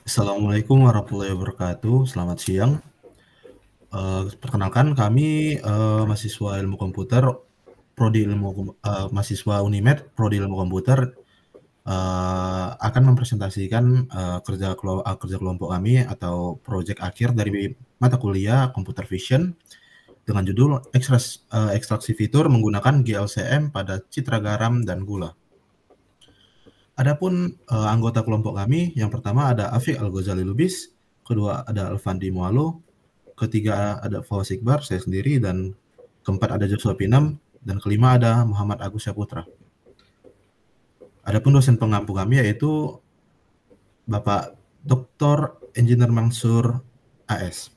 Assalamualaikum warahmatullahi wabarakatuh. Selamat siang. Perkenalkan kami, mahasiswa ilmu komputer, mahasiswa Unimed, prodi ilmu komputer, akan mempresentasikan, kerja kelompok kami atau proyek akhir dari mata kuliah Computer Vision dengan judul ekstraksi fitur menggunakan GLCM pada citra garam dan gula. Adapun, anggota kelompok kami, yang pertama ada Afiq Al-Ghazali Lubis, kedua ada Alfandi Mualo, ketiga ada Fawaz Iqbar, saya sendiri, dan keempat ada Joshua Pinam, dan kelima ada Muhammad Agus Syaputra. Adapun dosen pengampu kami yaitu Bapak Dr. Engineer Mansur AS.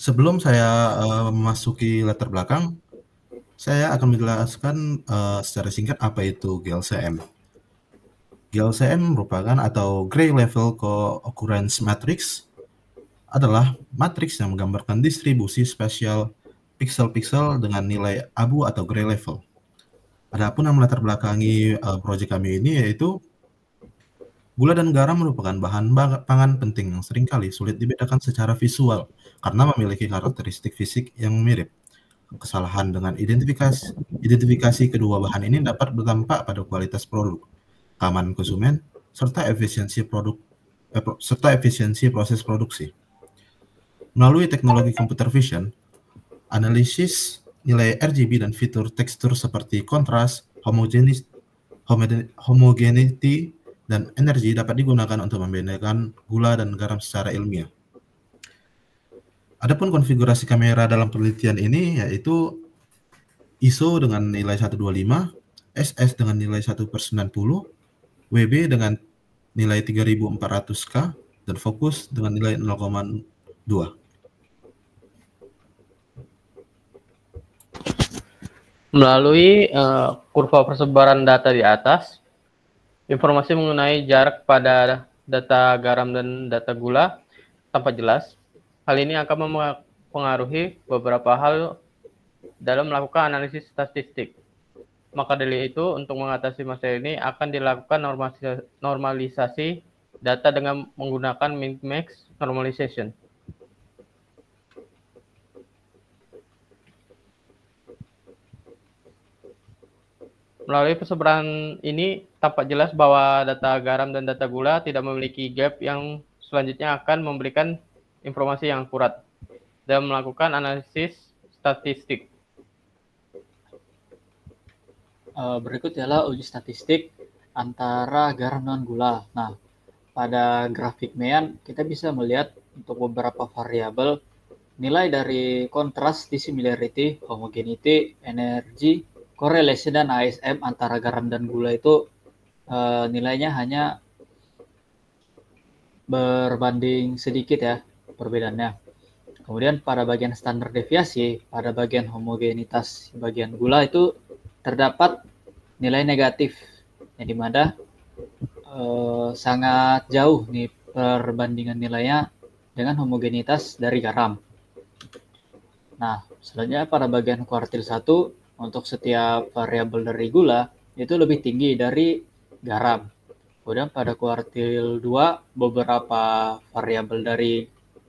Sebelum saya memasuki latar belakang, saya akan menjelaskan secara singkat apa itu GLCM. GLCM merupakan atau Gray Level Co-occurrence Matrix adalah matriks yang menggambarkan distribusi spesial pixel-pixel dengan nilai abu atau gray level. Adapun yang melatar belakangi proyek kami ini yaitu gula dan garam merupakan bahan pangan penting yang seringkali sulit dibedakan secara visual karena memiliki karakteristik fisik yang mirip. Kesalahan dengan identifikasi kedua bahan ini dapat berdampak pada kualitas produk, keamanan konsumen, serta efisiensi proses produksi. Melalui teknologi computer vision, analisis nilai RGB dan fitur tekstur seperti kontras, homogeneity, dan energi dapat digunakan untuk membedakan gula dan garam secara ilmiah. Adapun konfigurasi kamera dalam penelitian ini yaitu ISO dengan nilai 125, SS dengan nilai 1/90, WB dengan nilai 3400K, dan fokus dengan nilai 0,2. Melalui kurva persebaran data di atas, informasi mengenai jarak pada data garam dan data gula tampak jelas. Hal ini akan mempengaruhi beberapa hal dalam melakukan analisis statistik. Maka dari itu, untuk mengatasi masalah ini akan dilakukan normalisasi data dengan menggunakan min-max normalization. Melalui persebaran ini, tampak jelas bahwa data garam dan data gula tidak memiliki gap yang selanjutnya akan memberikan informasi yang akurat dan melakukan analisis statistik. Berikut ialah uji statistik antara garam dan gula. Nah, pada grafik mean kita bisa melihat untuk beberapa variabel nilai dari kontras, dissimilarity, homogeneity, energi, correlation, dan ASM antara garam dan gula itu nilainya hanya berbanding sedikit ya perbedaannya. Kemudian pada bagian standar deviasi, pada bagian homogenitas bagian gula itu terdapat nilai negatif, yang dimana sangat jauh nih perbandingan nilainya dengan homogenitas dari garam. Nah, selanjutnya pada bagian kuartil 1, untuk setiap variabel dari gula itu lebih tinggi dari garam. Kemudian pada kuartil 2, beberapa variabel dari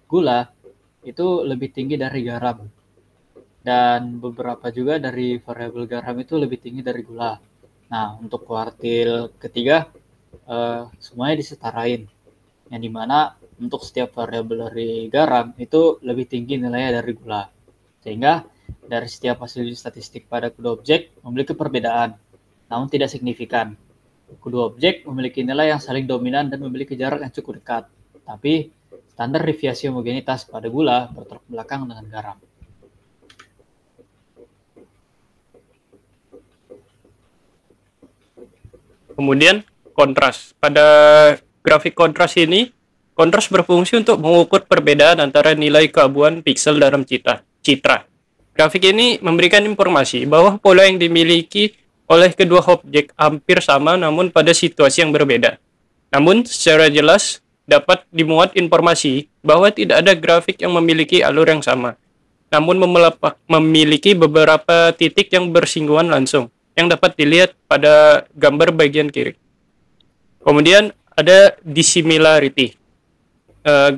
gula itu lebih tinggi dari garam. Dan beberapa juga dari variabel garam itu lebih tinggi dari gula. Nah, untuk kuartil ketiga, semuanya disetarain. Yang dimana untuk setiap variabel dari garam itu lebih tinggi nilainya dari gula. Sehingga dari setiap hasil statistik pada kedua objek memiliki perbedaan, namun tidak signifikan. Kedua objek memiliki nilai yang saling dominan dan memiliki jarak yang cukup dekat. Tapi standar deviasi homogenitas pada gula bertolak belakang dengan garam. Kemudian kontras. Pada grafik kontras ini, kontras berfungsi untuk mengukur perbedaan antara nilai keabuan piksel dalam citra. Grafik ini memberikan informasi bahwa pola yang dimiliki oleh kedua objek hampir sama namun pada situasi yang berbeda. Namun secara jelas dapat dimuat informasi bahwa tidak ada grafik yang memiliki alur yang sama, namun memiliki beberapa titik yang bersinggungan langsung, yang dapat dilihat pada gambar bagian kiri. Kemudian ada dissimilarity.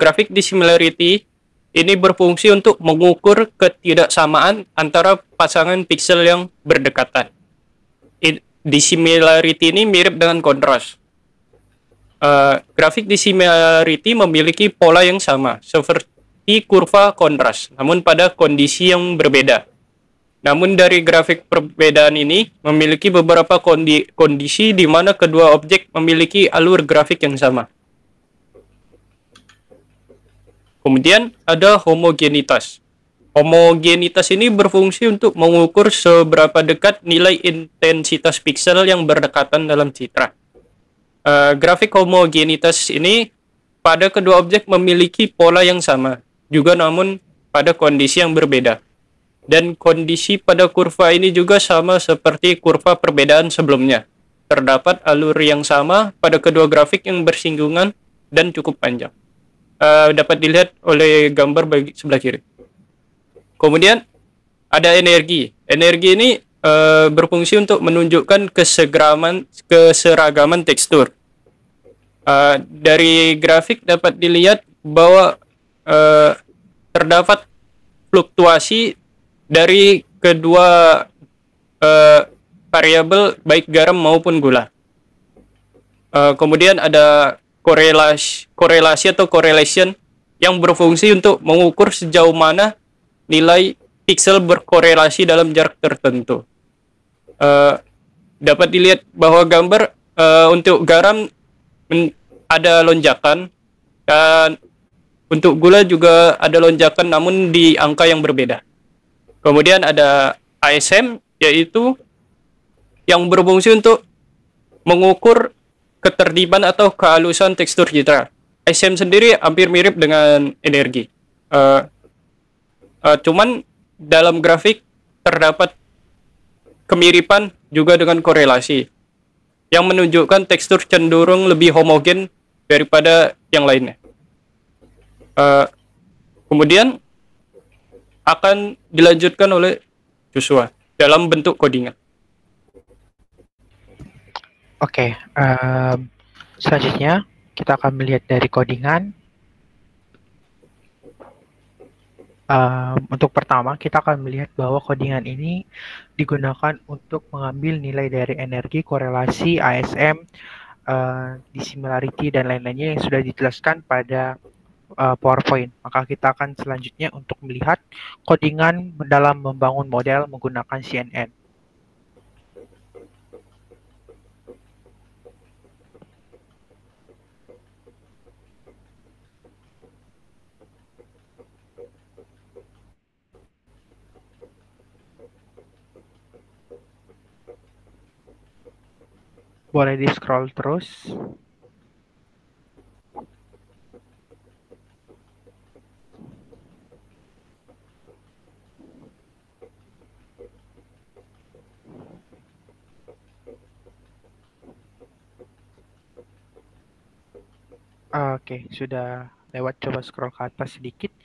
Grafik dissimilarity ini berfungsi untuk mengukur ketidaksamaan antara pasangan piksel yang berdekatan. Dissimilarity ini mirip dengan kontras. Grafik dissimilarity memiliki pola yang sama, seperti kurva kontras, namun pada kondisi yang berbeda. Namun dari grafik perbedaan ini memiliki beberapa kondisi di mana kedua objek memiliki alur grafik yang sama. Kemudian ada homogenitas. Homogenitas ini berfungsi untuk mengukur seberapa dekat nilai intensitas piksel yang berdekatan dalam citra. Grafik homogenitas ini pada kedua objek memiliki pola yang sama, juga namun pada kondisi yang berbeda. Dan kondisi pada kurva ini juga sama seperti kurva perbedaan sebelumnya. Terdapat alur yang sama pada kedua grafik yang bersinggungan dan cukup panjang. Dapat dilihat oleh gambar sebelah kiri. Kemudian ada energi. Energi ini berfungsi untuk menunjukkan keseragaman tekstur. Dari grafik dapat dilihat bahwa terdapat fluktuasi dari kedua variabel baik garam maupun gula. Kemudian ada korelasi atau correlation yang berfungsi untuk mengukur sejauh mana nilai piksel berkorelasi dalam jarak tertentu. Dapat dilihat bahwa gambar untuk garam ada lonjakan dan untuk gula juga ada lonjakan namun di angka yang berbeda. Kemudian ada ASM, yaitu yang berfungsi untuk mengukur ketertiban atau kehalusan tekstur citra. ASM sendiri hampir mirip dengan energi. Cuman dalam grafik terdapat kemiripan juga dengan korelasi yang menunjukkan tekstur cenderung lebih homogen daripada yang lainnya. Kemudian akan dilanjutkan oleh Joshua dalam bentuk codingan. Oke, selanjutnya kita akan melihat dari codingan. Untuk pertama, kita akan melihat bahwa codingan ini digunakan untuk mengambil nilai dari energi, korelasi, ASM, dissimilarity, dan lain-lainnya yang sudah dijelaskan pada PowerPoint. Maka kita akan selanjutnya untuk melihat codingan dalam membangun model menggunakan CNN. Boleh di-scroll terus. Oke, sudah lewat, coba scroll ke atas sedikit.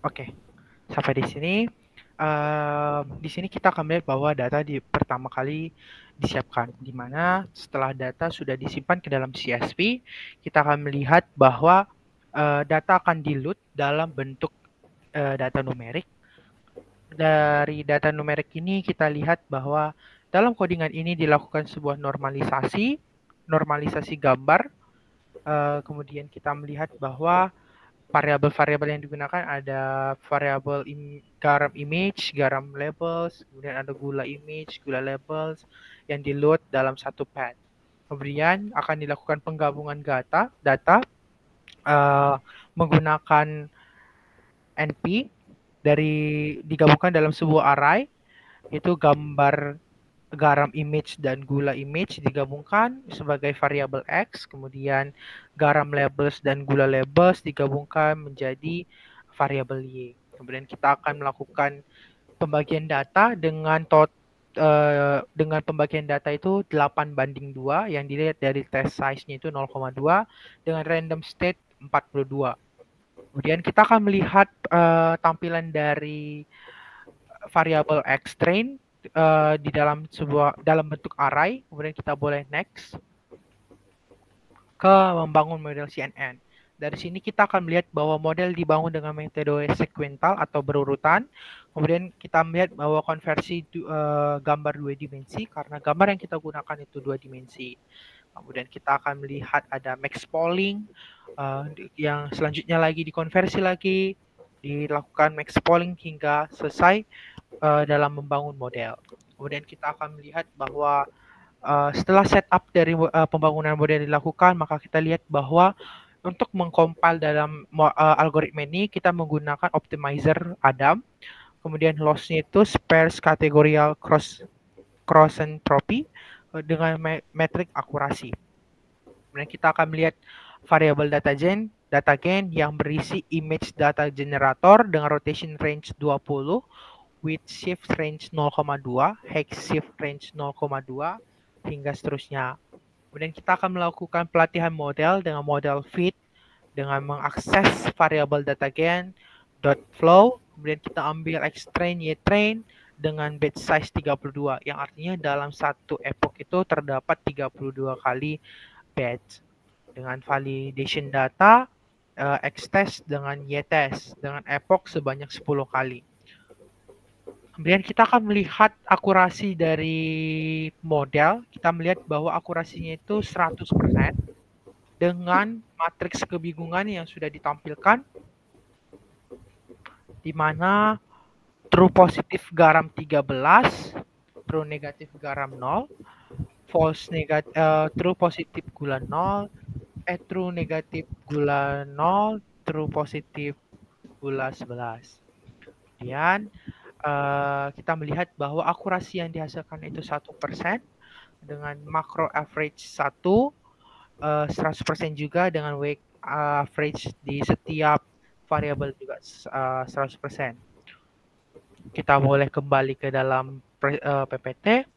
Oke, sampai di sini. Di sini kita akan melihat bahwa data pertama kali disiapkan, di mana setelah data sudah disimpan ke dalam CSV, kita akan melihat bahwa data akan di-load dalam bentuk data numerik. Dari data numerik ini kita lihat bahwa dalam codingan ini dilakukan sebuah normalisasi gambar. Kemudian kita melihat bahwa variabel-variabel yang digunakan ada variabel garam image, garam labels, kemudian ada gula image, gula labels yang di-load dalam satu pad. Kemudian akan dilakukan penggabungan data menggunakan NP digabungkan dalam sebuah array, itu gambar garam image dan gula image digabungkan sebagai variabel X, kemudian garam labels dan gula labels digabungkan menjadi variabel Y. Kemudian kita akan melakukan pembagian data dengan pembagian data itu 8:2 yang dilihat dari test size-nya itu 0,2 dengan random state 42. Kemudian kita akan melihat tampilan dari variabel X train di dalam bentuk array. Kemudian kita boleh next ke membangun model CNN. Dari sini kita akan melihat bahwa model dibangun dengan metode sekuental atau berurutan. Kemudian kita melihat bahwa konversi gambar 2 dimensi karena gambar yang kita gunakan itu 2 dimensi. Kemudian kita akan melihat ada max polling yang selanjutnya lagi dikonversi lagi, dilakukan max polling hingga selesai dalam membangun model. Kemudian kita akan melihat bahwa setelah setup dari pembangunan model dilakukan, maka kita lihat bahwa untuk mengcompile dalam algoritma ini kita menggunakan optimizer Adam. Kemudian loss-nya itu sparse categorical cross entropy dengan metrik akurasi. Kemudian kita akan melihat variabel data gain yang berisi image data generator dengan rotation range 20, width shift range 0,2, hex shift range 0,2 hingga seterusnya. Kemudian kita akan melakukan pelatihan model dengan model fit dengan mengakses variabel data gain .flow. Kemudian kita ambil xtrain ytrain dengan batch size 32 yang artinya dalam satu epoch itu terdapat 32 kali batch dengan validation data xtest dengan ytest dengan epoch sebanyak 10 kali. Kemudian kita akan melihat akurasi dari model. Kita melihat bahwa akurasinya itu 100% dengan matriks kebingungan yang sudah ditampilkan, di mana true positif garam 13, true negatif garam 0, true positif gula 0, true negatif gula 0, true positif gula 11. Kemudian kita melihat bahwa akurasi yang dihasilkan itu 1% dengan makro average 1, 100% juga dengan weight average di setiap variabel juga 100%. Kita boleh kembali ke dalam PPT.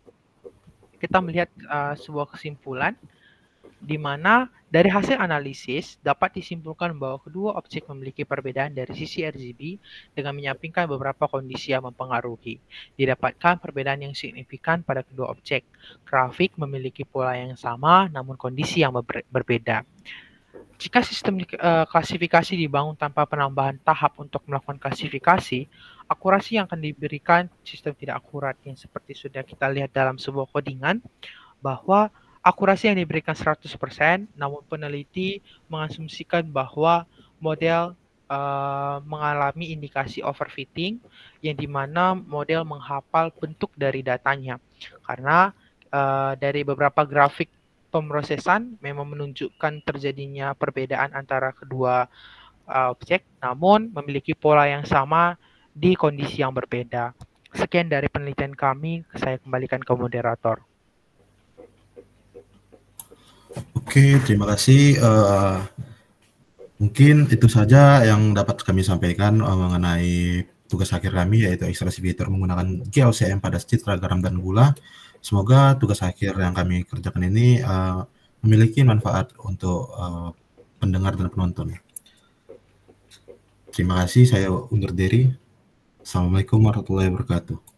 Kita melihat sebuah kesimpulan di mana dari hasil analisis dapat disimpulkan bahwa kedua objek memiliki perbedaan dari sisi RGB dengan menyampingkan beberapa kondisi yang mempengaruhi. Didapatkan perbedaan yang signifikan pada kedua objek. Grafik memiliki pola yang sama namun kondisi yang berbeda. Jika sistem klasifikasi dibangun tanpa penambahan tahap untuk melakukan klasifikasi, akurasi yang akan diberikan sistem tidak akurat yang seperti sudah kita lihat dalam sebuah codingan bahwa akurasi yang diberikan 100%, namun peneliti mengasumsikan bahwa model mengalami indikasi overfitting yang dimana model menghafal bentuk dari datanya. Karena dari beberapa grafik pemrosesan memang menunjukkan terjadinya perbedaan antara kedua objek, namun memiliki pola yang sama di kondisi yang berbeda. Sekian dari penelitian kami, saya kembalikan ke moderator. Oke, terima kasih. Mungkin itu saja yang dapat kami sampaikan mengenai tugas akhir kami, yaitu ekstrasifiator menggunakan GOCM pada citra garam dan gula. Semoga tugas akhir yang kami kerjakan ini memiliki manfaat untuk pendengar dan penonton. Terima kasih, saya undur diri. Assalamualaikum warahmatullahi wabarakatuh.